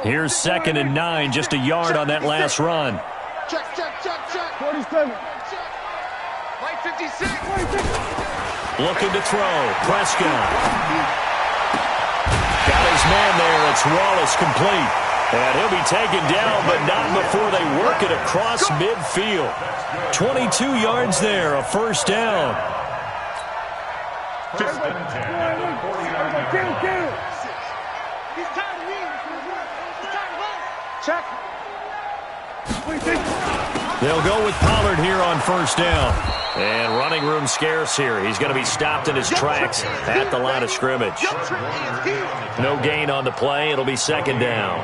Here's 2nd and 9, just a yard on that last run. Check. 47. Right 56. Looking to throw. Prescott. Got his man there. It's Wallace complete. And he'll be taken down, but not before they work it across midfield. 22 yards there, a first down. Check. They'll go with Pollard here on first down. And running room scarce here. He's going to be stopped in his tracks at the line of scrimmage. No gain on the play. It'll be 2nd down.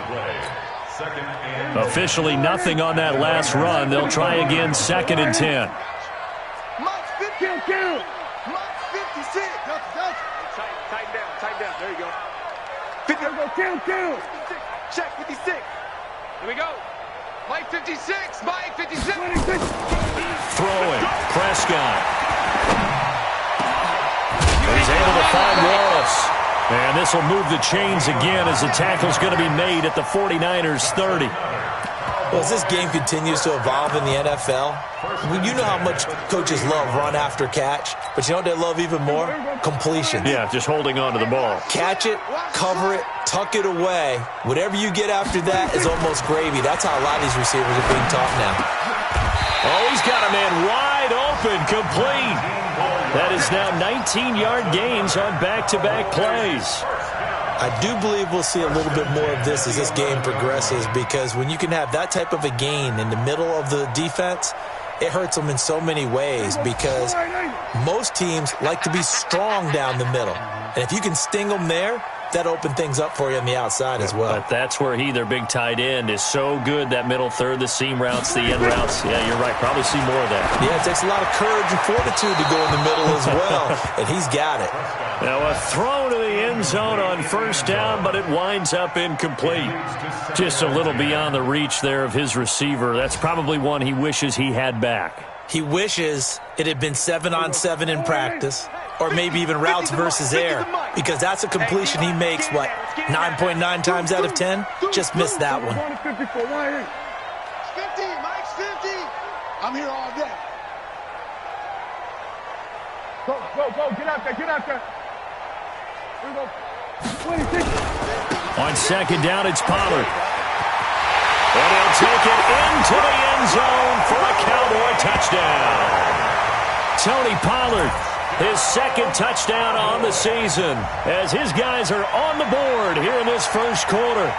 Officially nothing on that last run. They'll try again, 2nd and 10. Tighten down. There you go. 50. Check 56. Here we go. Mike 56. Mike 56. Throwing. Prescott. He's able to find Wallace. And this will move the chains again as the tackle's going to be made at the 49ers 30. Well, as this game continues to evolve in the NFL, you know how much coaches love run after catch, but you know what they love even more? Completion. Yeah, just holding on to the ball. Catch it, cover it, tuck it away. Whatever you get after that is almost gravy. That's how a lot of these receivers are being taught now. Oh, he's got a man wide open, complete. That is now 19-yard gains on back-to-back plays. I do believe we'll see a little bit more of this as this game progresses, because when you can have that type of a gain in the middle of the defense, it hurts them in so many ways, because most teams like to be strong down the middle. And if you can sting them there, that opened things up for you on the outside as well. But that's where their big tight end, is so good, that middle third, the seam routes, the end routes. Yeah, you're right. Probably see more of that. Yeah, it takes a lot of courage and fortitude to go in the middle as well, and he's got it. Now a throw to the end zone on first down, but it winds up incomplete. Just a little beyond the reach there of his receiver. That's probably one he wishes he had back. He wishes it had been 7-on-7 in practice, or maybe even routes versus air, because that's a completion he makes, 9.9 times out of 10? Just missed that one. 50, Mike's 50. I'm here all day. Go. Get out there. Here we go. 26. On second down, it's Pollard. And he'll take it into the end zone for a Cowboy touchdown. Tony Pollard, his second touchdown on the season, as his guys are on the board here in this first quarter.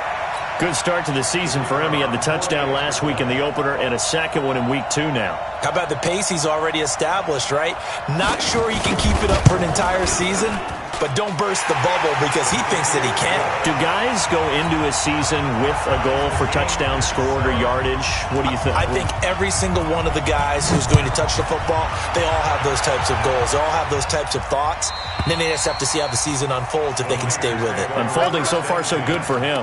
Good start to the season for him. He had the touchdown last week in the opener and a second one in week 2 now. How about the pace he's already established, right? Not sure he can keep it up for an entire season, but don't burst the bubble because he thinks that he can. Do guys go into a season with a goal for touchdown scored or yardage? What do you think? I think every single one of the guys who's going to touch the football, they all have those types of goals. They all have those types of thoughts. And then they just have to see how the season unfolds if they can stay with it. Unfolding so far so good for him.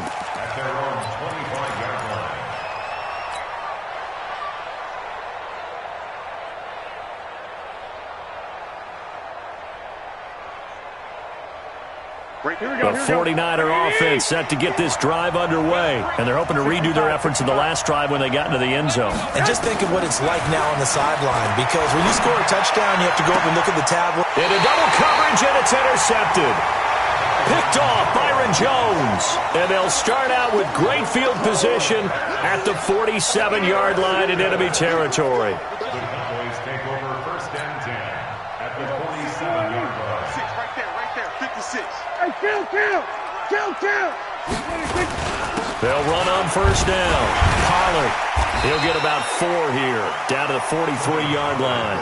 The 49er offense set to get this drive underway, and they're hoping to redo their efforts in the last drive when they got into the end zone. And just think of what it's like now on the sideline, because when you score a touchdown, you have to go up and look at the tablet. Into double coverage, and it's intercepted. Picked off Byron Jones, and they'll start out with great field position at the 47-yard line in enemy territory. The Cowboys take over first and 10 at the 47-yard line. Right there, 56. Hey, kill! They'll run on first down. Pollard, he'll get about 4 here, down to the 43-yard line.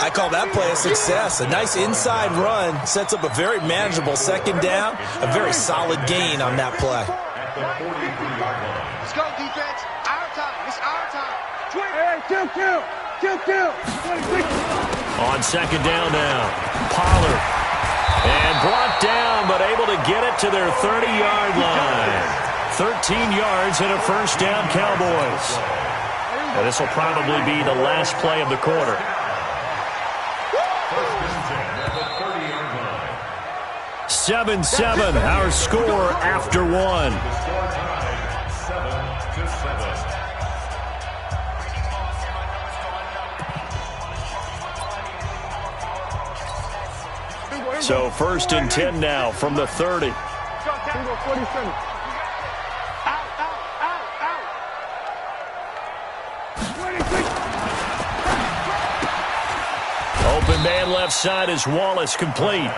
I call that play a success. A nice inside run sets up a very manageable second down, a very solid gain on that play. Let's go, defense. Our time. It's our time. Hey, kill! 26. On second down now, Pollard. And brought down, but able to get it to their 30-yard line. 13 yards and a first down, Cowboys. And this will probably be the last play of the quarter. 7-7, our score after one. The score tied 7-7. So 1st and 10 now from the 30. 47. Out, out, out. 26. Open man left side is Wallace, complete.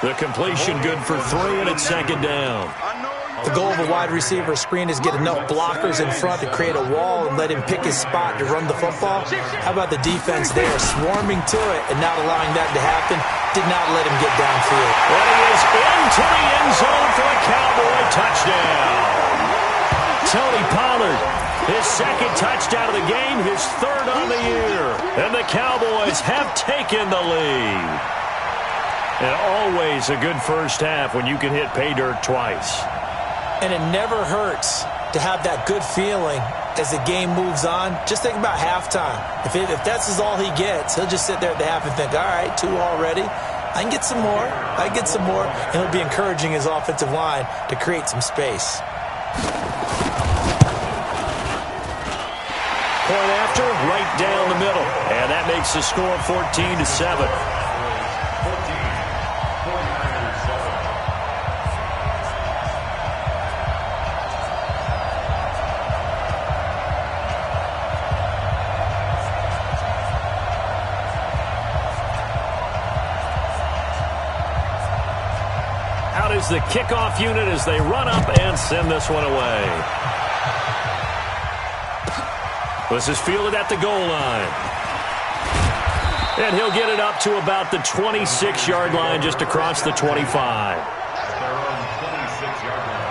The completion good for 3, and it's 2nd down. The goal of a wide receiver screen is get enough blockers in front to create a wall and let him pick his spot to run the football. How about the defense there, swarming to it and not allowing that to happen? Did not let him get downfield. And he is into the end zone for a Cowboy touchdown. Tony Pollard, his 2nd touchdown of the game, his 3rd on the year. And the Cowboys have taken the lead. And always a good first half when you can hit pay dirt twice. And it never hurts to have that good feeling as the game moves on. Just think about halftime. If that's all he gets, he'll just sit there at the half and think, all right, 2 already. I can get some more. And he'll be encouraging his offensive line to create some space. Point after, right down the middle. And that makes the score 14-7. Out is the kickoff unit as they run up and send this one away. This is fielded at the goal line. And he'll get it up to about the 26-yard line, just across the 25. At their own 26-yard line.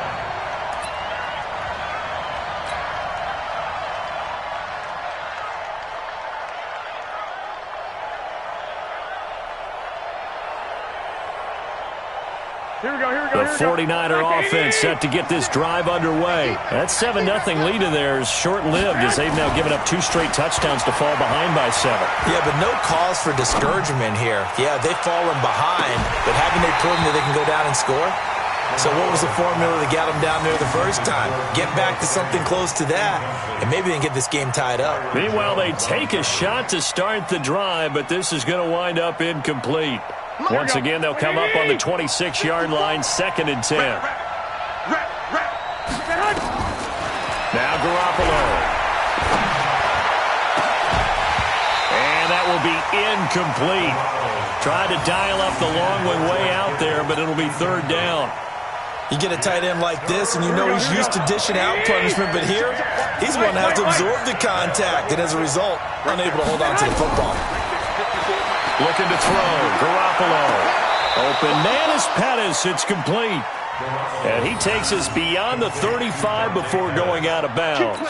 Here we go. The 49er offense set to get this drive underway. That 7-0 lead of theirs short-lived as they've now given up 2 straight touchdowns to fall behind by 7. Yeah, but no cause for discouragement here. Yeah, they've fallen behind, but haven't they proven that they can go down and score? So what was the formula that got them down there the first time? Get back to something close to that, and maybe they can get this game tied up. Meanwhile, they take a shot to start the drive, but this is going to wind up incomplete. Once again, they'll come up on the 26-yard line, 2nd and 10. Now Garoppolo. And that will be incomplete. Tried to dial up the long way out there, but it'll be 3rd down. You get a tight end like this, and you know he's used to dishing out punishment, but here, he's one that has to absorb the contact, and as a result, unable to hold on to the football. Looking to throw. Garoppolo. Open man is Pettis. It's complete. And he takes us beyond the 35 before going out of bounds.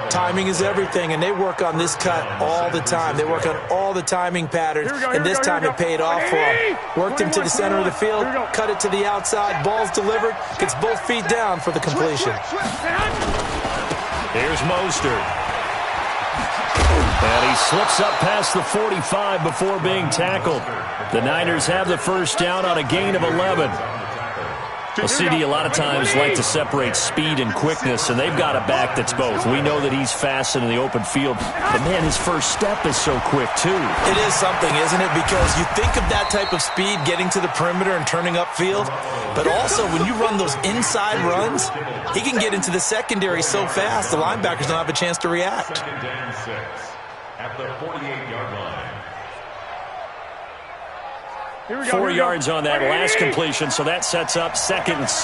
Timing is everything, and they work on this cut all the time. They work on all the timing patterns, and this time it paid off for him. Worked him to the center of the field, cut it to the outside, ball's delivered, gets both feet down for the completion. Here's Mostert. And he slips up past the 45 before being tackled. The Niners have the first down on a gain of 11. Well, CD a lot of times like to separate speed and quickness, and they've got a back that's both. We know that he's fast in the open field, but, man, his first step is so quick, too. It is something, isn't it? Because you think of that type of speed getting to the perimeter and turning upfield, but also when you run those inside runs, he can get into the secondary so fast the linebackers don't have a chance to react. 2nd and 6 at the 48-yard line. 4 yards on that last completion, so that sets up 2nd and 6.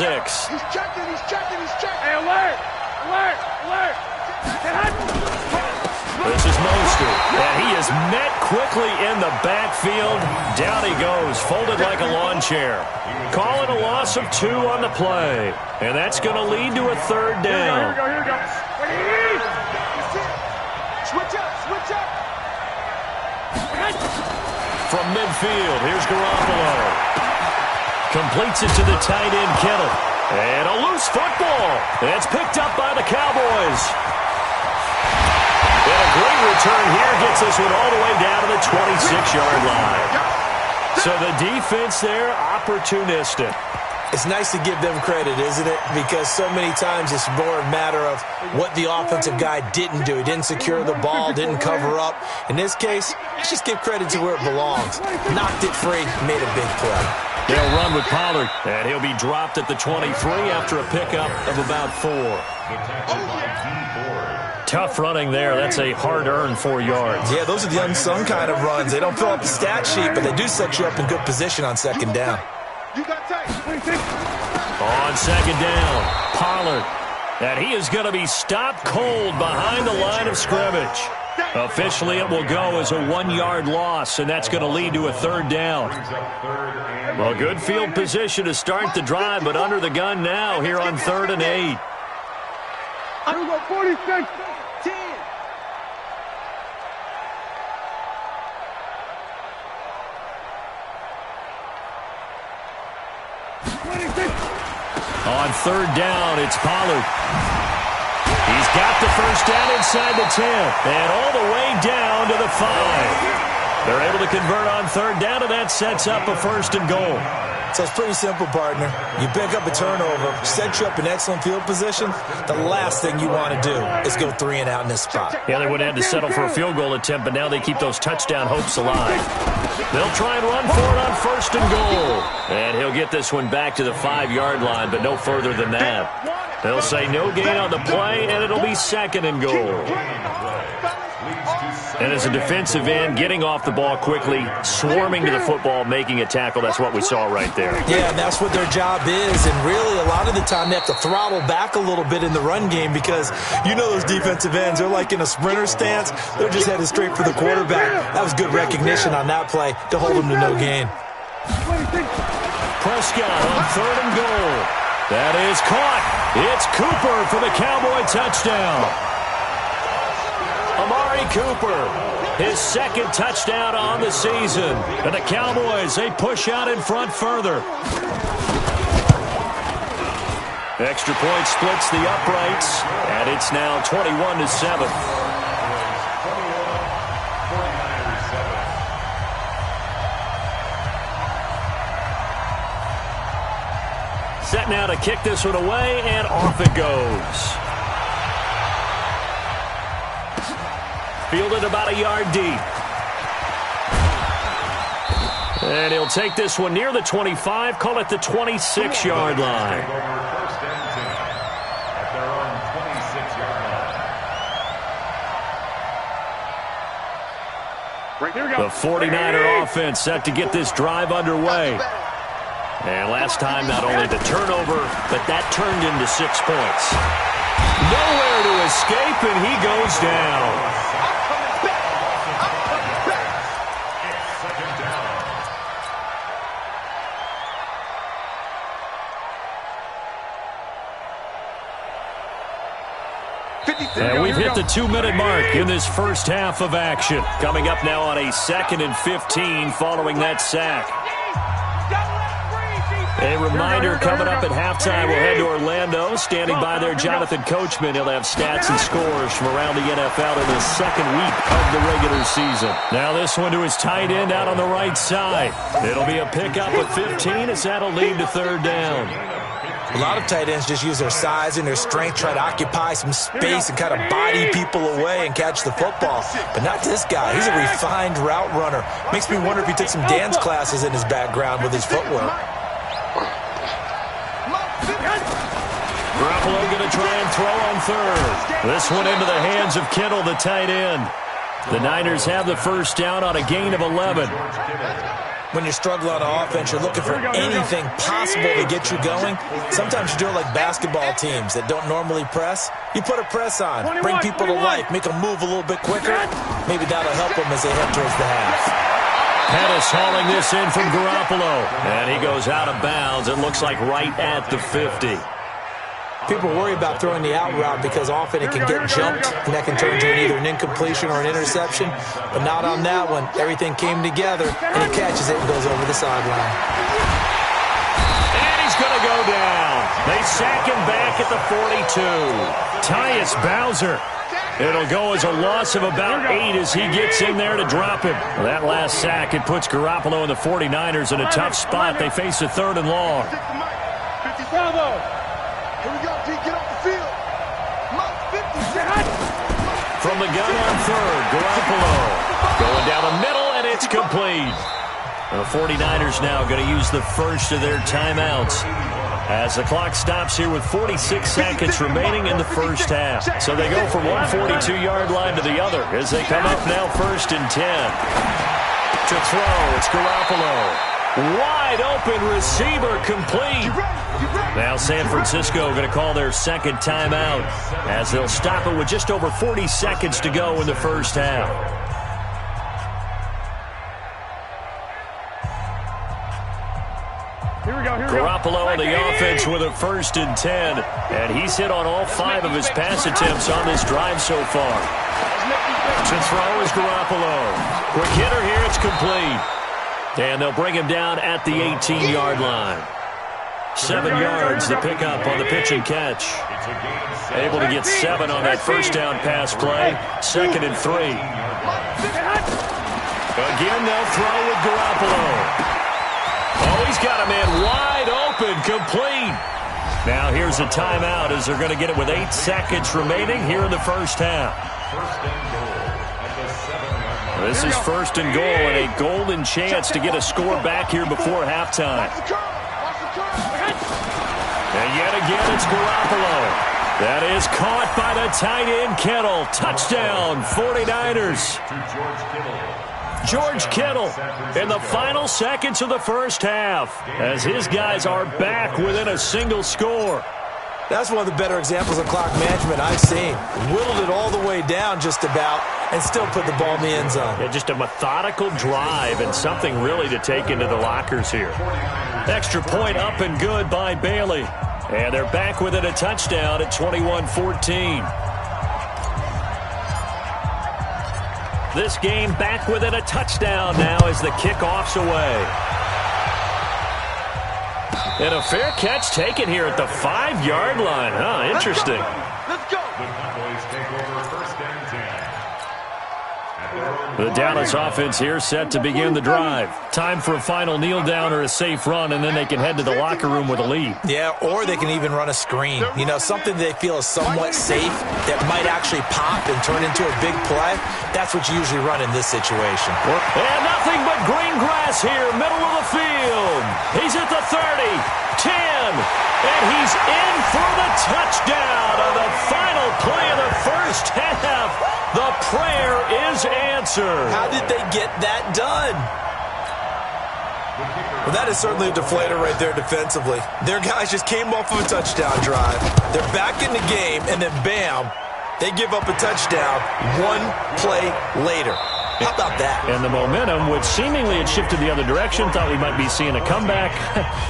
He's checking. Hey, alert! This is Mostert, and he is met quickly in the backfield. Down he goes, folded like a lawn chair. Calling a loss of 2 on the play, and that's going to lead to a 3rd down. Here we go. Switch up. From midfield, here's Garoppolo. Completes it to the tight end, Kittle. And a loose football. And it's picked up by the Cowboys. And a great return here gets this one all the way down to the 26-yard line. So the defense there, opportunistic. It's nice to give them credit, isn't it? Because so many times it's more a matter of what the offensive guy didn't do. He didn't secure the ball, didn't cover up. In this case, let's just give credit to where it belongs. Knocked it free, made a big play. They'll run with Pollard, and he'll be dropped at the 23 after a pickup of about 4. Tough running there. That's a hard-earned 4 yards. Yeah, those are the unsung kind of runs. They don't fill up the stat sheet, but they do set you up in good position on second down. On second down, Pollard. And he is going to be stopped cold behind the line of scrimmage. Officially, it will go as a 1-yard loss, and that's going to lead to a 3rd down. Well, good field position to start the drive, but under the gun now here on 3rd and 8. Here we go, 46. 10. On 3rd down, it's Pollard. He's got the first down inside the 10, and all the way down to the 5. They're able to convert on 3rd down, and that sets up a 1st and goal. So it's pretty simple, partner. You pick up a turnover, set you up in excellent field position. The last thing you want to do is go 3 and out in this spot. Yeah, they would have had to settle for a field goal attempt, but now they keep those touchdown hopes alive. They'll try and run for it on 1st and goal. And he'll get this one back to the 5-yard line, but no further than that. They'll say no gain on the play, and it'll be 2nd and goal. And as a defensive end, getting off the ball quickly, swarming to the football, making a tackle, that's what we saw right there. Yeah, and that's what their job is. And really, a lot of the time, they have to throttle back a little bit in the run game because you know those defensive ends, they're like in a sprinter stance. They're just headed straight for the quarterback. That was good recognition on that play to hold them to no gain. Prescott on 3rd and goal. That is caught. It's Cooper for the Cowboy touchdown. Amari Cooper, his 2nd touchdown on the season. And the Cowboys, they push out in front further. Extra point splits the uprights, and it's now 21-7. Set now to kick this one away, and off it goes. Fielded about a yard deep. And he'll take this one near the 25, call it the 26-yard line. The 49er offense set to get this drive underway. And last time, not only the turnover, but that turned into 6 points. Nowhere to escape, and he goes down. And we've hit the 2-minute mark in this first half of action. Coming up now on a 2nd and 15 following that sack. A reminder coming up at halftime, we'll head to Orlando. Standing by there, Jonathan Coachman. He'll have stats and scores from around the NFL in the 2nd week of the regular season. Now this one to his tight end out on the right side. It'll be a pickup of 15 as that'll lead to 3rd down. A lot of tight ends just use their size and their strength, try to occupy some space and kind of body people away and catch the football. But not this guy. He's a refined route runner. Makes me wonder if he took some dance classes in his background with his footwork. Garoppolo going to try and throw on 3rd. This one into the hands of Kittle, the tight end. The Niners have the first down on a gain of 11. When you're struggling on offense, you're looking for anything possible to get you going. Sometimes you do it like basketball teams that don't normally press. You put a press on, bring people to life, make them move a little bit quicker. Maybe that'll help them as they head towards the half. Pettis hauling this in from Garoppolo. And he goes out of bounds. It looks like right at the 50. People worry about throwing the out route because often it can get jumped, and that can turn to either an incompletion or an interception. But not on that one. Everything came together, and he catches it and goes over the sideline. And he's going to go down. They sack him back back at the 42. Tyus Bowser. It'll go as a loss of about 8 as he gets in there to drop him. Well, that last sack, it puts Garoppolo and the 49ers in a tough spot. They face a 3rd and long. Bravo. Here we go, D. Get off the field. From the gun on 3rd, Garoppolo. Going down the middle, and it's complete. The 49ers now going to use the first of their timeouts as the clock stops here with 46 seconds remaining in the first half. So they go from one 42-yard line to the other as they come up now 1st and 10. To throw, it's Garoppolo. Wide open receiver, complete. Now San Francisco going to call their second timeout as they'll stop it with just over 40 seconds to go in the first half. Garoppolo on the offense with a 1st and 10. And he's hit on all 5 of his pass attempts on this drive so far. To throw is Garoppolo. Quick hitter here, it's complete. And they'll bring him down at the 18-yard line. 7 yards the pickup on the pitch and catch. Able to get 7 on that first down pass play. 2nd and 3. Again, they'll throw with Garoppolo. Oh, he's got a man wide open, complete. Now here's a timeout as they're going to get it with 8 seconds remaining here in the first half. This is 1st and goal and a golden chance to get a score back here before halftime. And yet again, it's Garoppolo. That is caught by the tight end, Kittle. Touchdown, 49ers. George Kittle in the final seconds of the first half as his guys are back within a single score. That's one of the better examples of clock management I've seen. Whittled it all the way down just about and still put the ball in the end zone. Yeah, just a methodical drive and something really to take into the lockers here. Extra point up and good by Bailey. And they're back within a touchdown at 21-14. This game back within a touchdown now as the kickoff's away. And a fair catch taken here at the 5-yard line. Huh, interesting. Let's go. The Cowboys take over 1st and 10. The Dallas offense here set to begin the drive. Time for a final kneel down or a safe run, and then they can head to the locker room with a lead. Yeah, or they can even run a screen. You know, something they feel is somewhat safe that might actually pop and turn into a big play. That's what you usually run in this situation. And nothing but green grass here, middle of the field. He's at the 30, 10, and he's in for the touchdown on the final play of the first half. The prayer is answered. How did they get that done? Well, that is certainly a deflator right there defensively. Their guys just came off of a touchdown drive. They're back in the game, and then bam, they give up a touchdown 1 play later. How about that? And the momentum, which seemingly had shifted the other direction, thought we might be seeing a comeback.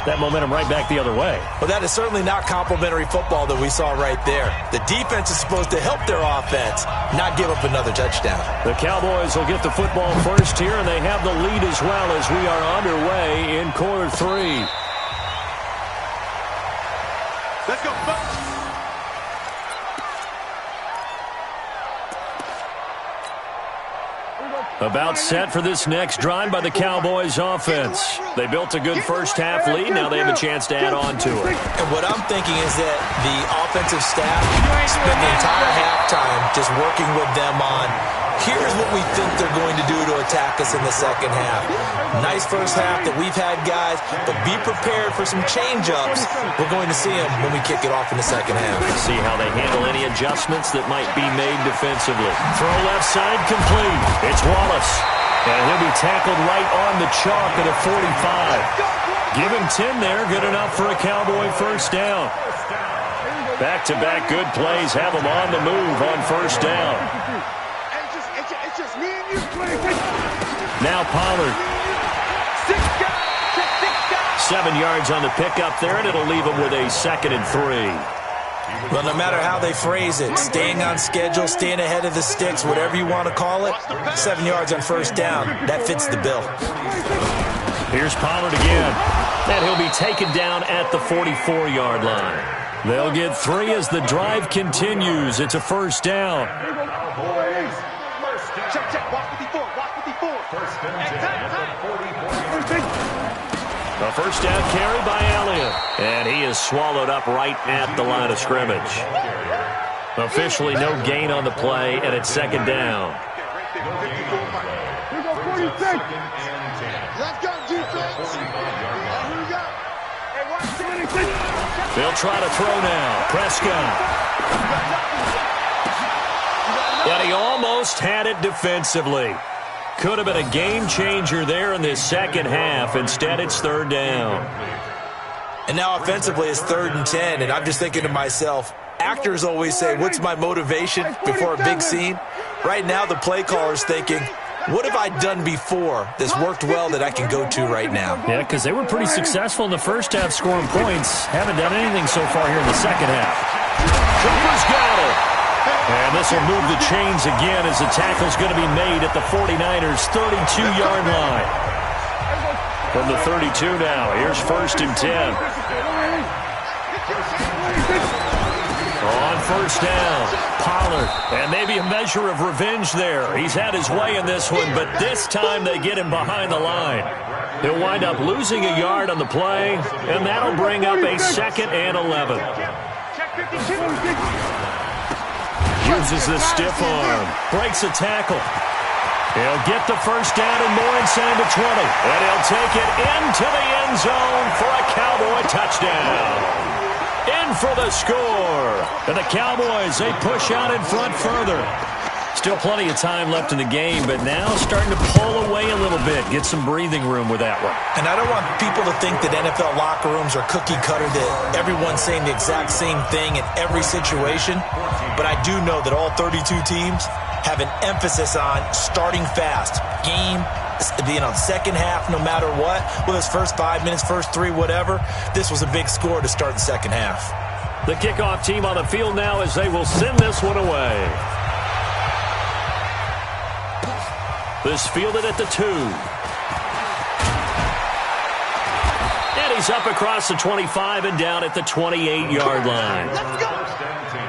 That momentum right back the other way. Well, that is certainly not complimentary football that we saw right there. The defense is supposed to help their offense, not give up another touchdown. The Cowboys will get the football first here, and they have the lead as well as we are underway in quarter 3. Let's go. About set for this next drive by the Cowboys offense. They built a good first half lead. Now they have a chance to add on to it. And what I'm thinking is that the offensive staff spent the entire halftime just working with them on, here's what we think they're going to do to attack us in the second half. Nice first half that we've had, guys, but be prepared for some change-ups. We're going to see them when we kick it off in the second half. See how they handle any adjustments that might be made defensively. Throw left side complete. It's Wallace. And he'll be tackled right on the chalk at a 45. Give him 10 there. Good enough for a Cowboy first down. Back-to-back good plays have them on the move on first down. It's just me and you. Now Pollard. 7 yards on the pickup there, and it'll leave them with a 2nd and 3. Well, no matter how they phrase it, staying on schedule, staying ahead of the sticks, whatever you want to call it, 7 yards on first down, that fits the bill. Here's Pollard again, and he'll be taken down at the 44-yard line. They'll get 3 as the drive continues. It's a first down. Check. Walk 54. First and 10 at the 40. A first down carry by Elliott. And he is swallowed up right at the line of scrimmage. Officially no gain on the play, and it's second down. Here we go, 46. Let's go, defense. Here we go. Hey, watch 26. They'll try to throw now. Prescott. But he almost had it defensively. Could have been a game changer there in this second half. Instead, it's third down. And now offensively it's 3rd and 10, and I'm just thinking to myself, actors always say, what's my motivation before a big scene? Right now the play caller's thinking, what have I done before that's worked well that I can go to right now? Yeah, because they were pretty successful in the first half scoring points. Haven't done anything so far here in the second half. Cooper's got it. And this will move the chains again as the tackle's going to be made at the 49ers' 32-yard line. From the 32 now, here's 1st and 10. On first down, Pollard, and maybe a measure of revenge there. He's had his way in this one, but this time they get him behind the line. He'll wind up losing a yard on the play, and that'll bring up a 2nd and 11. Uses the stiff arm, breaks a tackle. He'll get the first down and more inside the 20. And he'll take it into the end zone for a Cowboy touchdown. In for the score. And the Cowboys, they push out in front further. Still plenty of time left in the game, but now starting to pull away a little bit. Get some breathing room with that one. And I don't want people to think that NFL locker rooms are cookie cutter, that everyone's saying the exact same thing in every situation. But I do know that all 32 teams have an emphasis on starting fast. Game, second half, no matter what. Whether it's first 5 minutes, first 3, whatever. This was a big score to start the second half. The kickoff team on the field now as they will send this one away. This fielded at the 2. And he's up across the 25 and down at the 28-yard line. Let's go. First and 10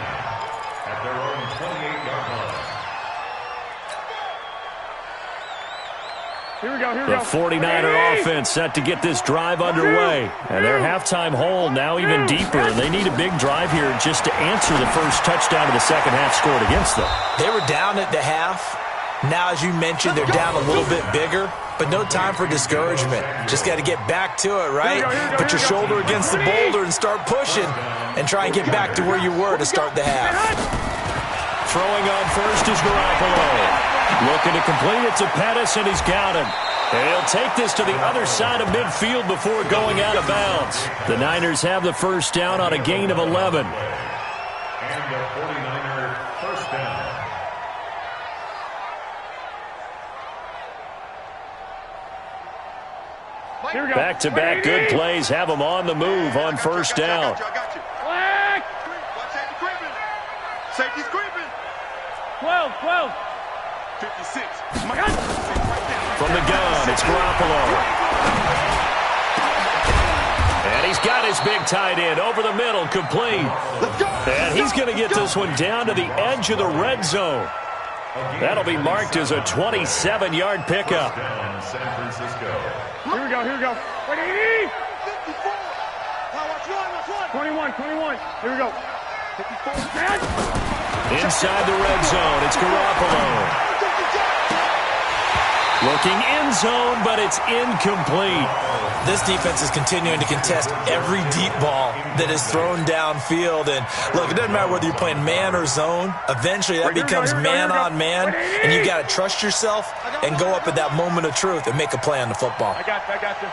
at their own 28-yard line. Here we go. The 49er offense set to get this drive underway. And their halftime hole now even deeper. And they need a big drive here just to answer the first touchdown of the second half scored against them. They were down at the half. Now, as you mentioned, they're down a little bit bigger, but no time for discouragement. Just got to get back to it, right? Put your shoulder against the boulder and start pushing and try and get back to where you were to start the half. Throwing on first is Garoppolo. Looking to complete it to Pettis, and he's got him. And he'll take this to the other side of midfield before going out of bounds. The Niners have the first down on a gain of 11. And the 49er first down. Back-to-back good plays have them on the move on first down. I got you. Black. Watch safety creeping. Safety's creeping. 12. 56. My God. From the gun, it's Garoppolo. And he's got his big tight end over the middle, complete. And he's going to get this one down to the edge of the red zone. That'll be marked as a 27-yard pickup. San Francisco. Here we go. 20. 54. Now watch one. 21. Here we go. 54. Inside the red zone, it's Garoppolo. Looking end zone, but it's incomplete. This defense is continuing to contest every deep ball that is thrown downfield. And look, it doesn't matter whether you're playing man or zone. Eventually, that becomes man on man, and you got to trust yourself and go up at that moment of truth and make a play on the football. I got you.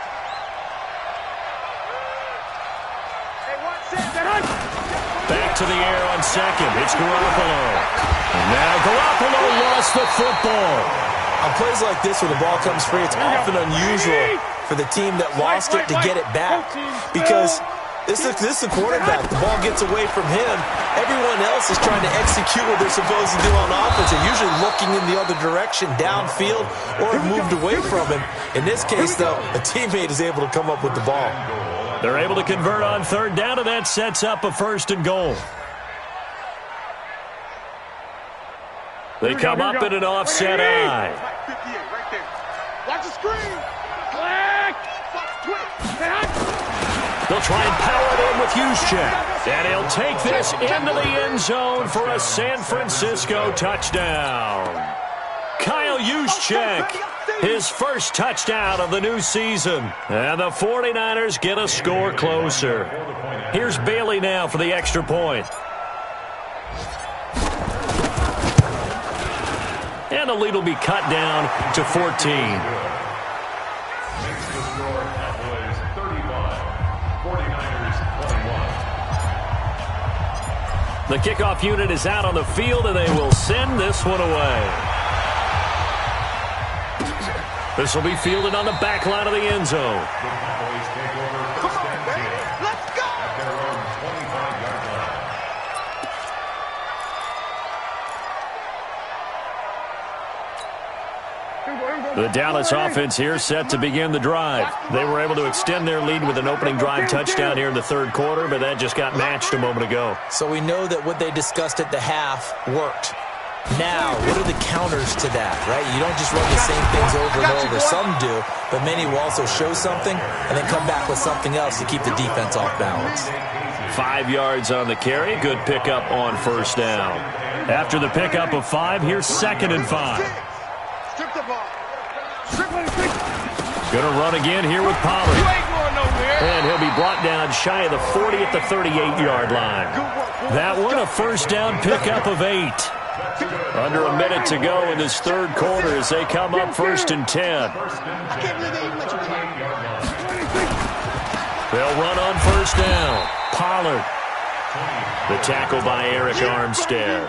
Back to the air on second. It's Garoppolo. And now Garoppolo lost the football. On plays like this, when the ball comes free, it's often unusual for the team that lost it to get it back. Because this is the quarterback. The ball gets away from him. Everyone else is trying to execute what they're supposed to do on offense. They're usually looking in the other direction, downfield, or have moved away from him. In this case, though, a teammate is able to come up with the ball. They're able to convert on third down, and that sets up a 1st and goal. They come up in an offset eye. 58, right there. Watch the screen. They'll try and power it in with Juszczyk. And he'll take this into the end zone for a San Francisco touchdown. Kyle Juszczyk, his first touchdown of the new season. And the 49ers get a score closer. Here's Bailey now for the extra point. And the lead will be cut down to 14. The kickoff unit is out on the field, and they will send this one away. This will be fielded on the back line of the end zone. Let's go! The Dallas offense here set to begin the drive. They were able to extend their lead with an opening drive touchdown here in the 3rd quarter, but that just got matched a moment ago. So we know that what they discussed at the half worked. Now, what are the counters to that, right? You don't just run the same things over and over. Some do, but many will also show something and then come back with something else to keep the defense off balance. 5 yards on the carry. Good pickup on 1st down. After the pickup of 5, here's 2nd and 5. Strip the ball. Going to run again here with Pollard. You ain't going nowhere. And he'll be brought down shy of the 40 at the 38-yard line. That one a 1st down pickup of 8. Under a minute to go in this 3rd quarter as they come up 1st and 10. They'll run on 1st down. Pollard. The tackle by Eric Armstead.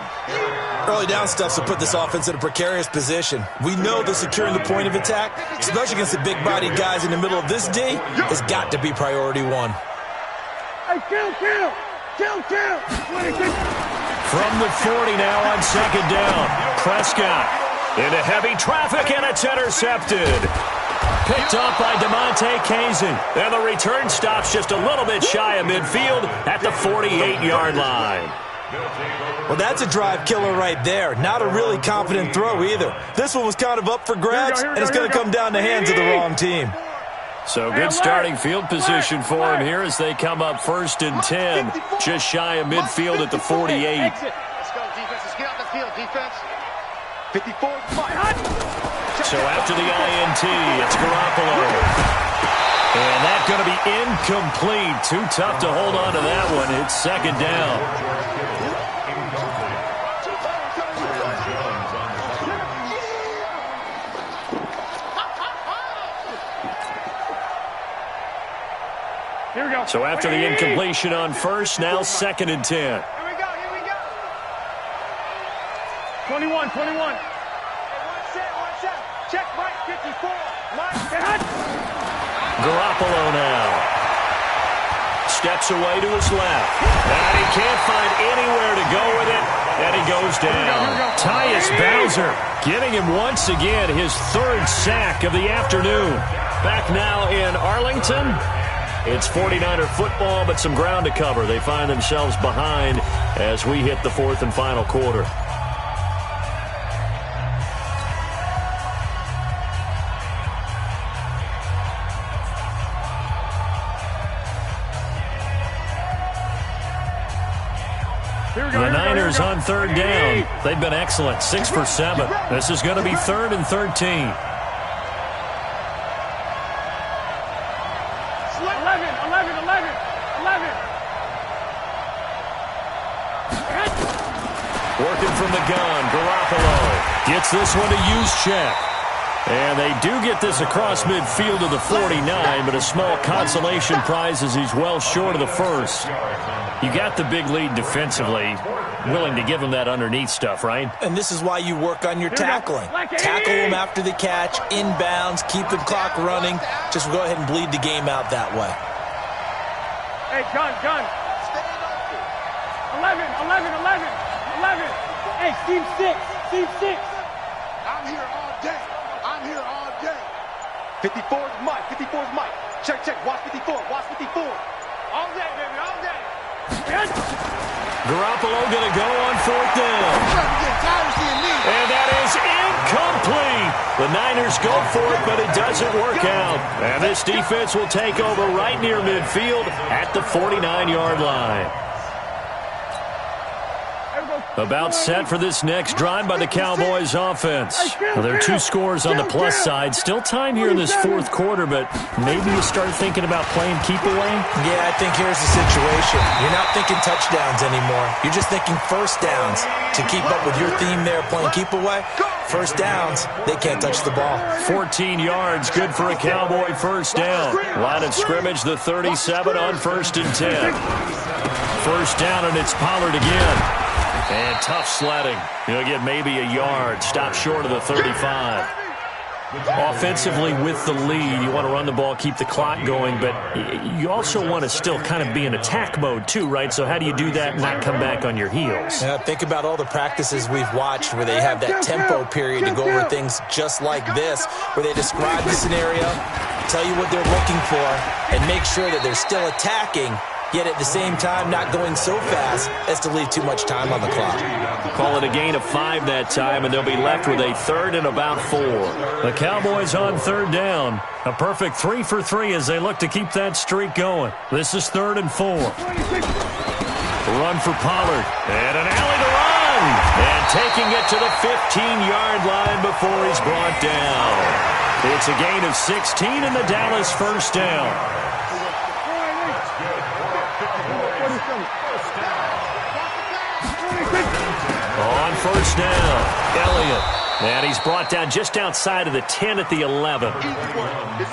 Early down stuff to put this offense in a precarious position. We know that securing the point of attack, especially against the big-bodied guys in the middle of this D, has got to be priority 1. Hey, kill! From the 40 now on 2nd down. Prescott into heavy traffic, and it's intercepted. Picked up by DeMonte Kazin. And the return stops just a little bit shy of midfield at the 48-yard line. Well, that's a drive killer right there. Not a really confident throw either. This one was kind of up for grabs, and it's going to come down the hands of the wrong team. So good starting field position for him here as they come up 1st and 10. Just shy of midfield at the 48. Let's go, defense. Let's get out the field, defense. 54. So after the INT, it's Garoppolo. And that's going to be incomplete. Too tough to hold on to that one. It's 2nd down. Here we go. So after the incompletion on 1st, now 2nd and 10. Here we go. 21. One set. Check, Mike, 54. Mike, Garoppolo now. Steps away to his left. And he can't find anywhere to go with it. And he goes down. Tyus Bowser getting him once again his 3rd sack of the afternoon. Back now in Arlington. It's 49er football, but some ground to cover. They find themselves behind as we hit the 4th and final quarter. The Niners on 3rd down. They've been excellent, 6 for 7. This is going to be 3rd and 13. 11. Working from the gun, Garoppolo gets this one to Juszczyk. And they do get this across midfield to the 49, but a small consolation prize as he's well short of the 1st. You got the big lead defensively, willing to give him that underneath stuff, right? And this is why you work on your tackling. Tackle them after the catch, inbounds, keep the clock running. Just go ahead and bleed the game out that way. Hey, gun. 11. Hey, Team 6. I'm here all day. 54's Mike. Check, check. Watch 54. Watch 54. All day, baby. All day. Garoppolo going to go on 4th down. And that is incomplete. The Niners go for it, but it doesn't work out. And this defense will take over right near midfield at the 49-yard line. About set for this next drive by the Cowboys offense. Well, there are 2 scores on the plus side. Still time here in this 4th quarter, but maybe you start thinking about playing keep away? Yeah, I think here's the situation. You're not thinking touchdowns anymore. You're just thinking first downs. To keep up with your theme there, playing keep away, first downs, they can't touch the ball. 14 yards, good for a Cowboy first down. Line of scrimmage, the 37 on 1st and 10. First down, and it's Pollard again. And tough sledding. He'll get maybe a yard. Stop short of the 35. Offensively with the lead, you want to run the ball, keep the clock going, but you also want to still kind of be in attack mode too, right? So how do you do that and not come back on your heels? Yeah, think about all the practices we've watched where they have that tempo period to go over things just like this, where they describe the scenario, tell you what they're looking for, and make sure that they're still attacking, yet at the same time not going so fast as to leave too much time on the clock. Call it a gain of 5 that time, and they'll be left with a 3rd and about 4. The Cowboys on 3rd down. A perfect 3 for 3 as they look to keep that streak going. This is 3rd and 4. Run for Pollard. And an alley to run. And taking it to the 15-yard line before he's brought down. It's a gain of 16 and the Dallas first down. On first down, Elliott. And he's brought down just outside of the 10 at the 11.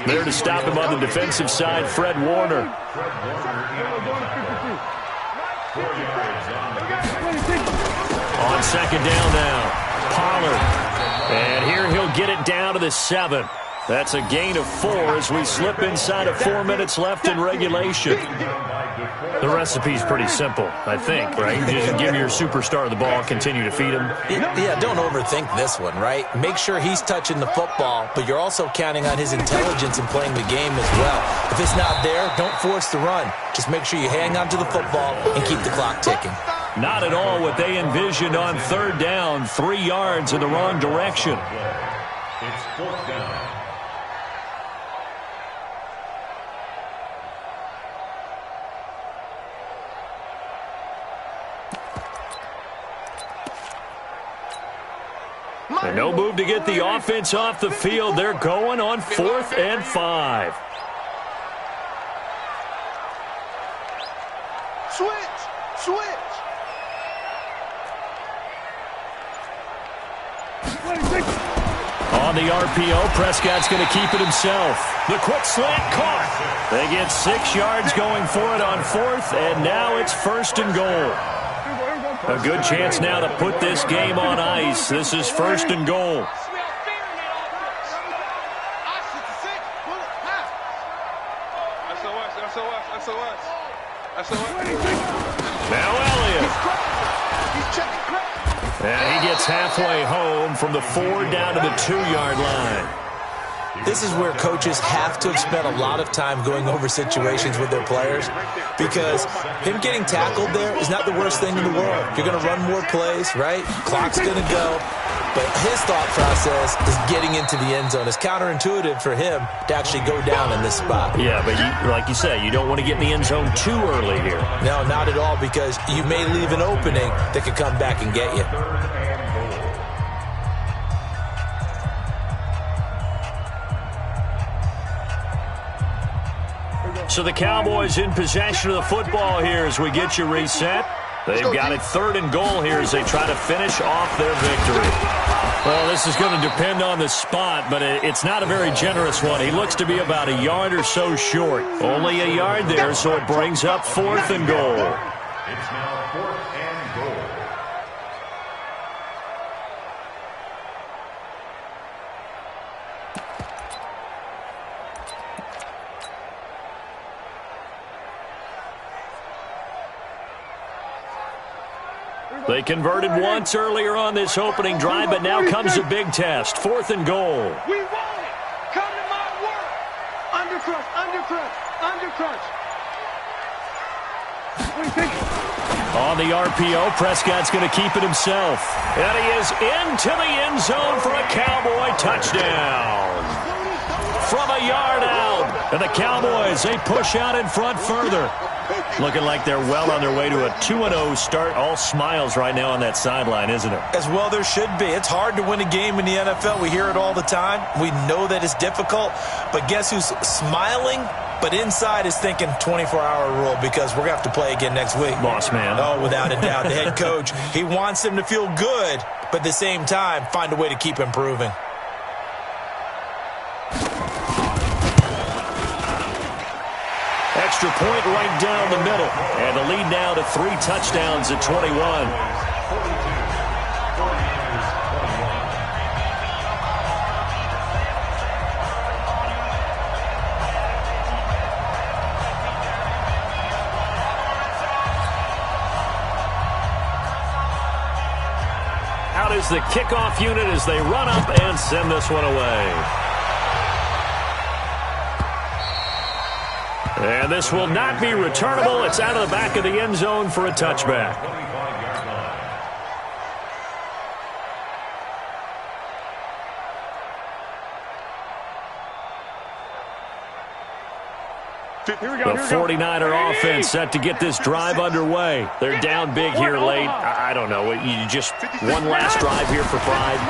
There to stop him on the defensive side, Fred Warner. On 2nd down now, Pollard. And here he'll get it down to the 7. That's a gain of 4 as we slip inside of 4 minutes left in regulation. The recipe's pretty simple, I think, right? You just give your superstar the ball, continue to feed him. Yeah, don't overthink this one, right? Make sure he's touching the football, but you're also counting on his intelligence in playing the game as well. If it's not there, don't force the run. Just make sure you hang on to the football and keep the clock ticking. Not at all what they envisioned on 3rd down, 3 yards in the wrong direction. It's 4th down. And no move to get the offense off the field. They're going on 4th and 5. Switch. On the RPO, Prescott's going to keep it himself. The quick slant caught. They get 6 yards going for it on 4th, and now it's 1st and goal. A good chance now to put this game on ice. This is 1st and goal. Now Elliott. And he gets halfway home from the 4 down to the 2-yard line. This is where coaches have to spend a lot of time going over situations with their players, because him getting tackled there is not the worst thing in the world. You're going to run more plays, right? Clock's going to go. But his thought process is getting into the end zone. It's counterintuitive for him to actually go down in this spot. Yeah, but like you say, you don't want to get in the end zone too early here. No, not at all, because you may leave an opening that could come back and get you. So the Cowboys in possession of the football here as we get you reset. They've got it 3rd and goal here as they try to finish off their victory. Well, this is going to depend on the spot, but it's not a very generous one. He looks to be about a yard or so short. Only a yard there, so it brings up 4th and goal. It's now 4th and goal. They converted once earlier on this opening drive, but now comes a big test. 4th and goal. We want it. Come to my work. Under crunch, under crunch, under crunch. On the RPO, Prescott's going to keep it himself. And he is into the end zone for a Cowboy touchdown. From a yard out. And the Cowboys, they push out in front further. Looking like they're well on their way to a 2-0 start. All smiles right now on that sideline, isn't it? As well there should be. It's hard to win a game in the NFL. We hear it all the time. We know that it's difficult. But guess who's smiling? But inside is thinking 24-hour rule because we're going to have to play again next week. Boss man. Oh, without a doubt. The head coach, he wants them to feel good, but at the same time, find a way to keep improving. Extra point right down the middle. And the lead now to 3 touchdowns at 21. Out is the kickoff unit as they run up and send this one away. And this will not be returnable. It's out of the back of the end zone for a touchback. The 49er offense set to get this drive underway. They're down big here late. I don't know. You just one last drive here for pride.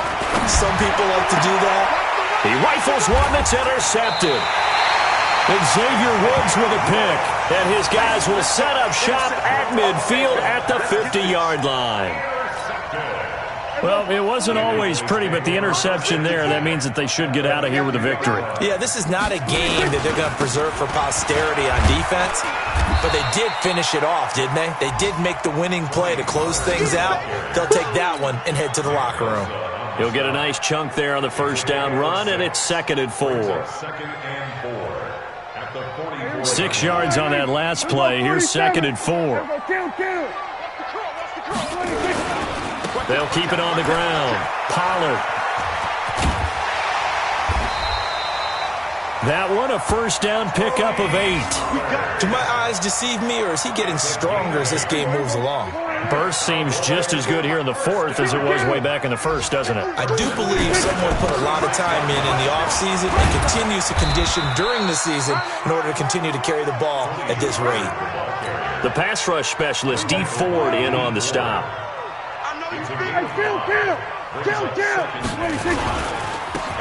Some people like to do that. He rifles one that's intercepted. And Xavier Woods with a pick. And his guys will set up shop at midfield at the 50-yard line. Well, it wasn't always pretty, but the interception there, that means that they should get out of here with a victory. Yeah, this is not a game that they're going to preserve for posterity on defense, but they did finish it off, didn't they? They did make the winning play to close things out. They'll take that one and head to the locker room. He'll get a nice chunk there on the first down run, and it's 2nd and 4. 6 yards on that last play. Here's 2nd and 4. They'll keep it on the ground. Pollard. That one, a first down pickup of 8. Do my eyes deceive me, or is he getting stronger as this game moves along? Burst seems just as good here in the 4th as it was way back in the 1st, doesn't it? I do believe someone put a lot of time in the offseason and continues to condition during the season in order to continue to carry the ball at this rate. The pass rush specialist, D. Ford, in on the stop.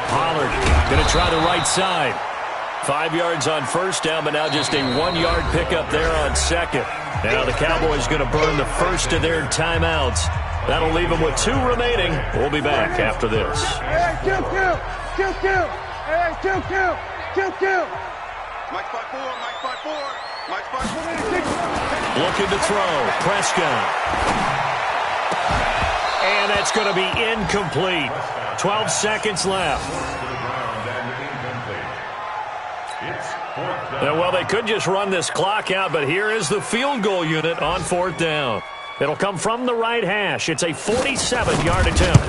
Pollard going to try the right side. 5 yards on first down, but now just a 1-yard pickup there on 2nd. Now the Cowboys going to burn the first of their timeouts. That'll leave them with 2 remaining. We'll be back after this. Looking to throw. Prescott. And that's going to be incomplete. 12 seconds left. Now, well, they could just run this clock out, but here is the field goal unit on 4th down. It'll come from the right hash. It's a 47-yard attempt.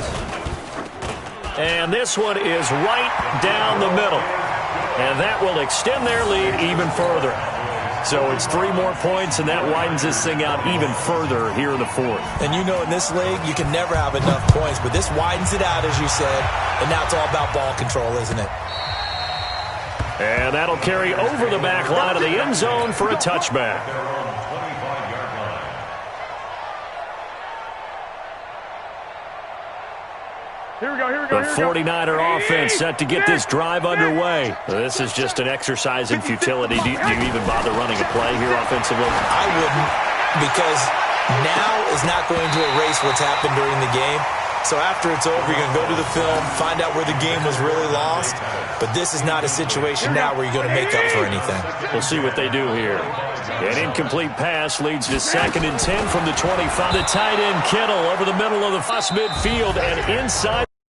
And this one is right down the middle. And that will extend their lead even further. So it's 3 more points, and that widens this thing out even further here in the 4th. And you know in this league, you can never have enough points, but this widens it out, as you said, and now it's all about ball control, isn't it? And that'll carry over the back line of the end zone for a touchback. The 49er offense set to get this drive underway. This is just an exercise in futility. Do you even bother running a play here offensively? I wouldn't, because now is not going to erase what's happened during the game. So after it's over, you're going to go to the film, find out where the game was really lost. But this is not a situation now where you're going to make up for anything. We'll see what they do here. An incomplete pass leads to 2nd and 10 from the 25. The tight end Kittle over the middle of the midfield and inside.